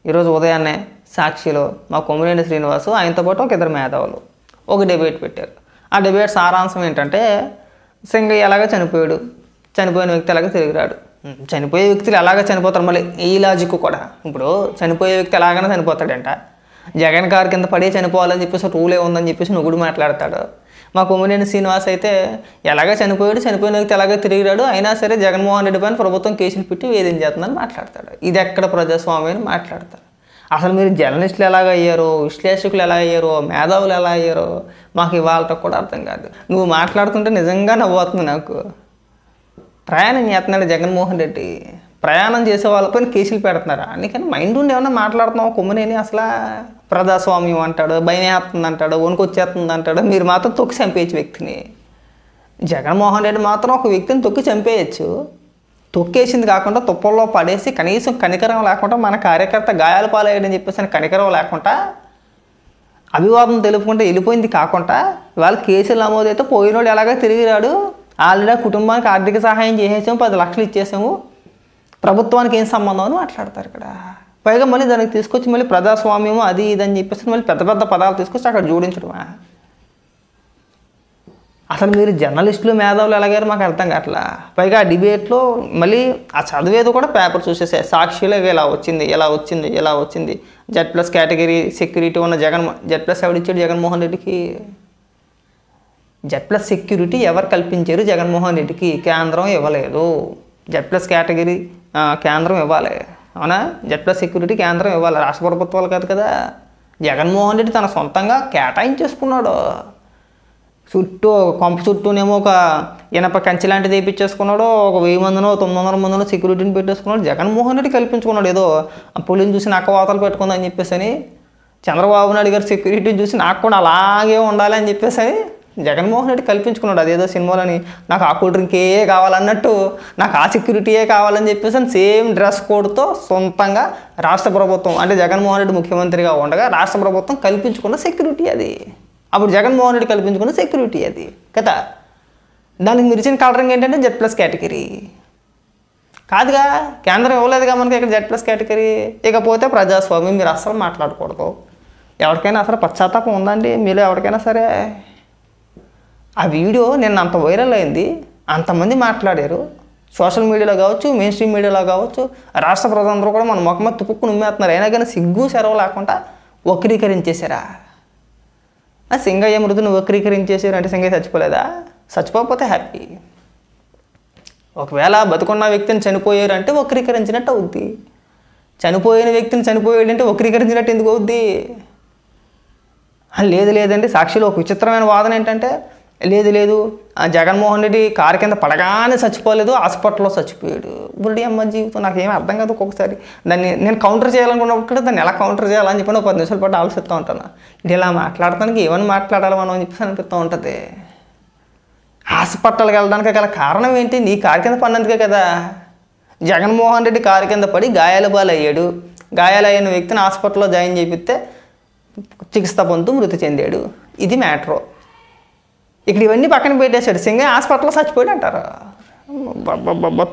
ఈరోజు ఉదయాన్నే సాక్షిలో మా కొమ్మినేని శ్రీనివాసు ఆయనతో పాటు ఒక ఇద్దరు మేధావులు ఒక డిబేట్ పెట్టారు. ఆ డిబేట్ సారాంశం ఏంటంటే సింగయ్య ఎలాగ చనిపోయాడు, చనిపోయిన వ్యక్తి ఎలాగ తిరిగిరాడు. చనిపోయే వ్యక్తులు ఎలాగ చనిపోతారు, మళ్ళీ ఈ లాజిక్ కూడా. ఇప్పుడు చనిపోయే వ్యక్తి ఎలాగైనా చనిపోతాడంట, జగన్ కారు కింద పడి చనిపోవాలని చెప్పేసి రూలే ఉందని చెప్పేసి నువ్వుడు మాట్లాడతాడు. మా కొమ్మినేని శ్రీనివాస్ అయితే ఎలాగ చనిపోయాడు, చనిపోయిన వ్యక్తి ఎలాగ తిరిగిరాడు, అయినా సరే జగన్మోహన్ రెడ్డి పైన ప్రభుత్వం కేసులు పెట్టి వేధించేస్తుందని మాట్లాడతాడు. ఇది ఎక్కడ ప్రజాస్వామ్యం అని మాట్లాడతారు. అసలు మీరు జర్నలిస్టులు ఎలాగ అయ్యారో, విశ్లేషకులు ఎలా అయ్యారో, మేధావులు ఎలా అయ్యారో మాకు ఇవాళ కూడా అర్థం కాదు. నువ్వు మాట్లాడుతుంటే నిజంగా నవ్వుతుంది నాకు. ప్రయాణం చేస్తున్నాడు జగన్మోహన్ రెడ్డి, ప్రయాణం చేసే వాళ్ళపైన కేసులు పెడుతున్నారా? అందుకని మైండ్ ఉండి ఏమన్నా మాట్లాడుతున్నావు కొమ్మినేని? అసలు ప్రజాస్వామ్యం అంటాడు, భయం వేస్తుంది అంటాడు, వణుకొచ్చేస్తుంది అంటాడు. మీరు మాత్రం తొక్కి చంపేయచ్చు వ్యక్తిని. జగన్మోహన్ రెడ్డి మాత్రం ఒక వ్యక్తిని తొక్కి చంపేయచ్చు. తొక్కేసింది కాకుండా తుప్పల్లో పడేసి కనీసం కనికరం లేకుండా మన కార్యకర్త గాయాల పాలయ్యాడని చెప్పేసి కనికరం లేకుండా అభివాదం తెలుపుకుంటే వెళ్ళిపోయింది కాకుండా ఇవాళ కేసులు నమోదైతే పోయినోడు ఎలాగో తిరిగిరాడు, ఆల్రెడీ కుటుంబానికి ఆర్థిక సహాయం చేసేసాము, 10 లక్షలు ఇచ్చేసాము, ప్రభుత్వానికి ఏం సంబంధం అని మాట్లాడతారు ఇక్కడ. పైగా మళ్ళీ దానికి తీసుకొచ్చి మళ్ళీ ప్రజాస్వామ్యము అది ఇదని చెప్పేసి మళ్ళీ పెద్ద పెద్ద పదాలు తీసుకొచ్చి అక్కడ జోడించడమా? అసలు మీరు జర్నలిస్టులు మేధావులు ఎలాగారు మాకు అర్థం కావట్లా. పైగా ఆ డిబేట్లో మళ్ళీ ఆ చదివేది కూడా పేపర్ చూసేసే సాక్షిలో ఇలా వచ్చింది ఇలా వచ్చింది ఇలా వచ్చింది. Z+ కేటగిరీ సెక్యూరిటీ ఉన్న Z+ ఎవడిచ్చాడు జగన్మోహన్ రెడ్డికి? Z+ సెక్యూరిటీ ఎవరు కల్పించారు జగన్మోహన్ రెడ్డికి? కేంద్రం ఇవ్వలేదు. Z+ కేటగిరీ కేంద్రం ఇవ్వాలి, అవునా? Z+ సెక్యూరిటీ కేంద్రం ఇవ్వాలి, రాష్ట్ర ప్రభుత్వాలు కాదు కదా. జగన్మోహన్ రెడ్డి తన సొంతంగా కేటాయించేసుకున్నాడు. చుట్టూ కొంప చుట్టూనేమో ఒక ఇనప కంచె లాంటిది వేయించేసుకున్నాడు, ఒక 1000 మందినో 900 మందినో సెక్యూరిటీని పెట్టేసుకున్నాడు. జగన్మోహన్ రెడ్డి కల్పించుకున్నాడు. ఏదో పులిని చూసి నక్క వాతలు పెట్టుకుందని చెప్పేసి అని, చంద్రబాబు నాయుడు గారి సెక్యూరిటీని చూసి నాకు కూడా అలాగే ఉండాలి అని చెప్పేసి అని జగన్మోహన్ రెడ్డి కల్పించుకున్నాడు. అదేదో సినిమాలని నాకు ఆ కూల్ డ్రింకే కావాలన్నట్టు నాకు ఆ సెక్యూరిటీయే కావాలని చెప్పేసి సేమ్ డ్రెస్ కోడ్తో సొంతంగా రాష్ట్ర ప్రభుత్వం అంటే జగన్మోహన్ రెడ్డి ముఖ్యమంత్రిగా ఉండగా రాష్ట్ర ప్రభుత్వం కల్పించుకున్న సెక్యూరిటీ అది. అప్పుడు జగన్మోహన్ రెడ్డి కల్పించుకున్న సెక్యూరిటీ అది కదా. దానికి మీరు ఇచ్చిన కలరింగ్ ఏంటంటే Z+ కేటగిరీ కాదుగా, కేంద్రం ఇవ్వలేదుగా మనకి ఇక్కడ Z+ కేటగిరీ. ఇకపోతే ప్రజాస్వామ్యం మీరు అస్సలు మాట్లాడకూడదు. ఎవరికైనా అసలు పశ్చాత్తాపం ఉందండి మీలో ఎవరికైనా సరే? ఆ వీడియో నిన్న అంత వైరల్ అయింది, అంతమంది మాట్లాడారు, సోషల్ మీడియాలో కావచ్చు, మెయిన్ స్ట్రీమ్ మీడియాలో కావచ్చు, రాష్ట్ర ప్రజలందరూ కూడా మన ముఖం మీద తుపుక్కుని ఉమ్మేస్తున్నారు. అయినా కానీ సిగ్గు సెరవు లేకుండా వక్రీకరించేశారా? సింగయ్య మృతిని వక్రీకరించేసారు అంటే సింగయ్య చచ్చిపోలేదా? చచ్చిపోకపోతే హ్యాపీ. ఒకవేళ బతుకున్న వ్యక్తిని చనిపోయారు అంటే వక్రీకరించినట్టు అవుద్ది. చనిపోయిన వ్యక్తిని చనిపోయాడంటే వక్రీకరించినట్టు ఎందుకు అవుద్ది? లేదండి. సాక్షిలో ఒక విచిత్రమైన వాదన ఏంటంటే లేదు జగన్మోహన్ రెడ్డి కారు కింద పడగానే చచ్చిపోలేదు, హాస్పిటల్లో చచ్చిపోయాడు. బురుడి అమ్మ జీవితం నాకేమీ అర్థం కాదు. ఒక్కొక్కసారి దాన్ని నేను కౌంటర్ చేయాలనుకున్నప్పుడు దాన్ని ఎలా కౌంటర్ చేయాలని చెప్పి 10 నిమిషాల పాటు ఆలోచిస్తూ ఉంటాను. ఇది ఇలా మాట్లాడటానికి ఏమని మాట్లాడాలి మనం అని చెప్పేసి అనిపిస్తూ ఉంటుంది. హాస్పిటల్కి వెళ్ళడానికి గల కారణం ఏంటి? నీ కారు కింద పడినందుకే కదా. జగన్మోహన్ రెడ్డి కారు కింద పడి గాయాల పాలయ్యాడు. గాయాలైన వ్యక్తిని హాస్పిటల్లో జాయిన్ చేపిస్తే చికిత్స పొందుతూ మృతి చెందాడు. ఇది మ్యాటరు. ఇక్కడ ఇవన్నీ పక్కన పెట్టేశాడు. సింగయ్య హాస్పిటల్లో చచ్చిపోయాడు అంటారు.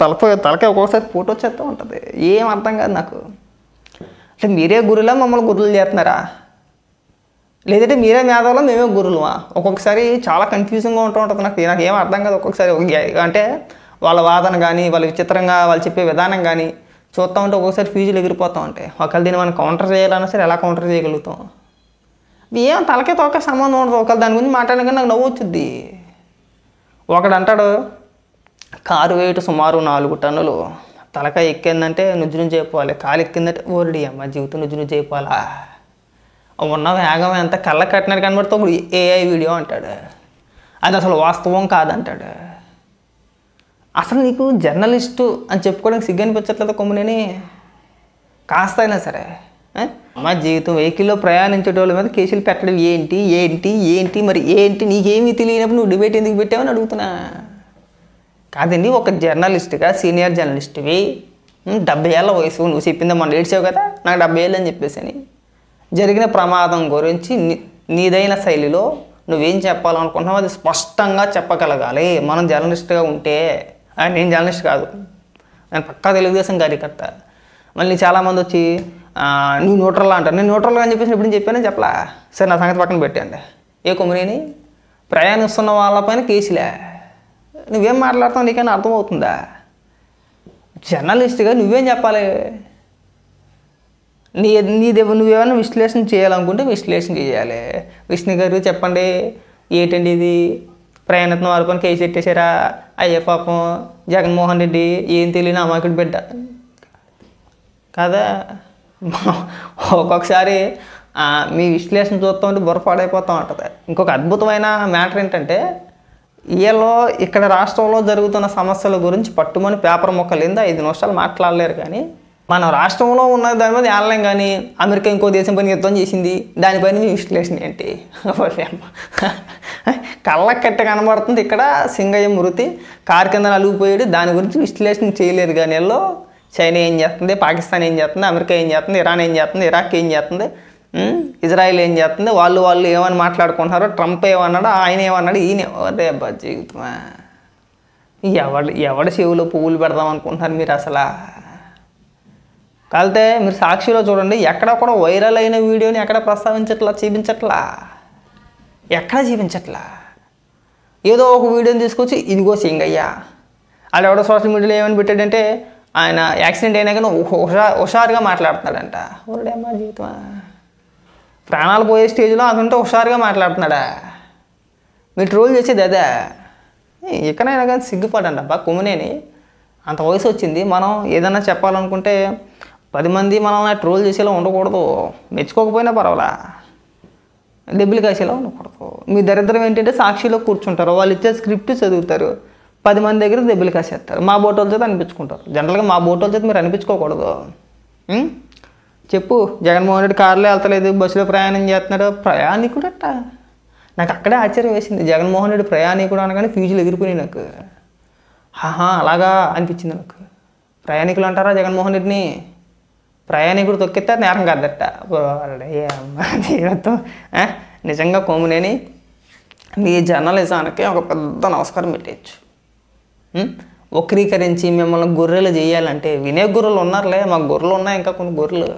తలకాయ ఒక్కొక్కసారి ఫోటో వచ్చేస్తూ ఉంటుంది. ఏం అర్థం కాదు నాకు. అంటే మీరే గురులా మమ్మల్ని గురువులు చేస్తున్నారా? లేదంటే మీరే మేధావులా మేమే గురువులమా? ఒక్కొక్కసారి చాలా కన్ఫ్యూజింగ్గా ఉంటుంది నాకు ఏం అర్థం కాదు. ఒక్కొక్కసారి అంటే వాళ్ళ వాదన కానీ వాళ్ళ విచిత్రంగా వాళ్ళు చెప్పే విధానం కానీ చూస్తూ ఉంటే ఒక్కొక్కసారి ఫీజులు ఎగిరిపోతూ ఉంటాయి. ఒకవేళ దీన్ని మనం కౌంటర్ చేయాలన్నా సరే ఎలా కౌంటర్ చేయగలుగుతాం? ఏం తలకే తోక సంబంధం ఉండదు. ఒకవేళ దాని గురించి మాట్లాడడం కానీ నాకు నవ్వు వచ్చింది. ఒకడు అంటాడు కారు వెయిట్ సుమారు 4 టన్నులు, తలకాయ ఎక్కిందంటే నుజ్జును చేయపోవాలి, కాలు ఎక్కిందంటే ఓరడి అమ్మ జీవితం నుజ్జును చేయపోవాలా? ఉన్న వేగం ఎంత కళ్ళ కట్టినట్టు కనబడితే ఒకడు AI వీడియో అంటాడు. అది అసలు వాస్తవం కాదంటాడు. అసలు నీకు జర్నలిస్టు అని చెప్పుకోవడానికి సిగ్గు అనిపించట్లేదు కొమ్మినేని? కాస్త అయినా సరే మా జీవితం వెహికల్లో ప్రయాణించేటోళ్ళ మీద కేసులు పెట్టడం ఏంటి మరి ఏంటి? నీకేమీ తెలియనప్పుడు నువ్వు డిబేట్ ఎందుకు పెట్టావని అడుగుతున్నా. కాదండి, ఒక జర్నలిస్ట్గా సీనియర్ జర్నలిస్ట్వి, 70 ఏళ్ళ వయసు, నువ్వు చెప్పిందా మొన్న ఏడ్చావు కదా నాకు 70 ఏళ్ళు అని చెప్పేసి అని, జరిగిన ప్రమాదం గురించి నీదైన శైలిలో నువ్వేం చెప్పాలనుకుంటున్నావు అది స్పష్టంగా చెప్పగలగాలి. మనం జర్నలిస్ట్గా ఉంటే, నేను జర్నలిస్ట్ కాదు, నేను పక్కా తెలుగుదేశం కార్యకర్త. మళ్ళీ చాలామంది వచ్చి నువ్వు న్యూట్రల్లా అంటారు. నేను న్యూట్రల్గా అని చెప్పేసి ఇప్పుడు చెప్పానో చెప్పలా. సరే నా సంగతి పక్కన పెట్టండి. ఏ కొమ్మరేని ప్రయాణిస్తున్న వాళ్ళపైన కేసులే. నువ్వేం మాట్లాడుతావు నీకైనా అర్థమవుతుందా? జర్నలిస్ట్గా నువ్వేం చెప్పాలి? నువ్వేమైనా విశ్లేషణ చేయాలనుకుంటే విశ్లేషణ చేయాలి. విష్ణు గారు చెప్పండి ఏంటండి ఇది, ప్రయాణిస్తున్న వాళ్ళపైన కేసు పెట్టేశారా? అయ్యే పాపం జగన్మోహన్ రెడ్డి ఏం తెలియని అమాయకుడు బిడ్డ కదా. ఒక్కొక్కసారి మీ విశ్లేషణ చూస్తూ ఉంటే బుర్ర పాడైపోతూ ఉంటుంది. ఇంకొక అద్భుతమైన మ్యాటర్ ఏంటంటే వీళ్ళు ఇక్కడ రాష్ట్రంలో జరుగుతున్న సమస్యల గురించి పట్టుమని పేపర్ మొక్కలేందా 5 నిమిషాలు మాట్లాడలేరు. కానీ మన రాష్ట్రంలో ఉన్న దాని మీద ఏళ్ళం. కానీ అమెరికా ఇంకో దేశం పైన యుద్ధం చేసింది, దానిపైన మీ విశ్లేషణ ఏంటి? కళ్ళకి కట్ట కనబడుతుంది ఇక్కడ సింగయ్య మృతి, కారు కింద నలిగిపోయాడు, దాని గురించి విశ్లేషణ చేయలేదు. కానీ వీళ్ళు చైనా ఏం చేస్తుంది, పాకిస్తాన్ ఏం చేస్తుంది, అమెరికా ఏం చేస్తుంది, ఇరాన్ ఏం చేస్తుంది, ఇరాక్ ఏం చేస్తుంది, ఇజ్రాయిల్ ఏం చేస్తుంది, వాళ్ళు ఏమని మాట్లాడుకుంటున్నారు, ట్రంప్ ఏమన్నాడు, ఆయన ఏమన్నాడు, ఈయన అదే జీవితమా. ఎవడి చెవులో పువ్వులు పెడదాం అనుకుంటున్నారు మీరు అసలు? కాలితే మీరు సాక్షిలో చూడండి, ఎక్కడ కూడా వైరల్ అయిన వీడియోని ఎక్కడ ప్రస్తావించట్లా, చూపించట్లా, ఎక్కడ చూపించట్లా. ఏదో ఒక వీడియోని తీసుకొచ్చి ఇదిగో సింగయ్య వాళ్ళు ఎవడో సోషల్ మీడియాలో ఏమని పెట్టాడంటే ఆయన యాక్సిడెంట్ అయినా కానీ హుషారుగా మాట్లాడుతున్నాడంట. ఓడేమ్మా జీవితమా, ప్రాణాలు పోయే స్టేజ్లో అదంటే హుషారుగా మాట్లాడుతున్నాడా? మీరు ట్రోల్ చేసేది అదే. ఎక్కడైనా కానీ సిగ్గుపడండి అబ్బా. కొమ్మినేని అంత వయసు వచ్చింది, మనం ఏదైనా చెప్పాలనుకుంటే 10 మంది మనల్ని ట్రోల్ చేసేలా ఉండకూడదు. మెచ్చుకోకపోయినా పర్వాలా, డబ్బులు కాసేలా ఉండకూడదు. మీ దరిద్రం ఏంటంటే సాక్షిలో కూర్చుంటారు, వాళ్ళు ఇచ్చే స్క్రిప్ట్ చదువుతారు, 10 మంది దగ్గర దెబ్బలు కాసేస్తారు, మా బోటోల చేత అనిపించుకుంటారు. జనరల్గా మా బోటోల చేత మీరు అనిపించుకోకూడదు. చెప్పు, జగన్మోహన్ రెడ్డి కారులో వెళ్తలేదు, బస్సులో ప్రయాణం చేస్తున్నాడు. ప్రయాణికుడట. నాకు అక్కడే ఆశ్చర్యం వేసింది, జగన్మోహన్ రెడ్డి ప్రయాణికుడు అనగానే ఫీజులు ఎగిరిపోయినాయి నాకు. అలాగా అనిపించింది నాకు. ప్రయాణికులు అంటారా జగన్మోహన్ రెడ్డిని? ప్రయాణికుడు తొక్కితే నేరం కాదట. జీవితం నిజంగా కొమ్మినేని మీ జర్నలిజానికి ఒక పెద్ద నమస్కారం పెట్టేయచ్చు. వక్రీకరించి మిమ్మల్ని గొర్రెలు చేయాలంటే వినే గొర్రెలు ఉన్నారులే, మాకు గొర్రెలు ఉన్నాయి, ఇంకా కొన్ని గొర్రెలు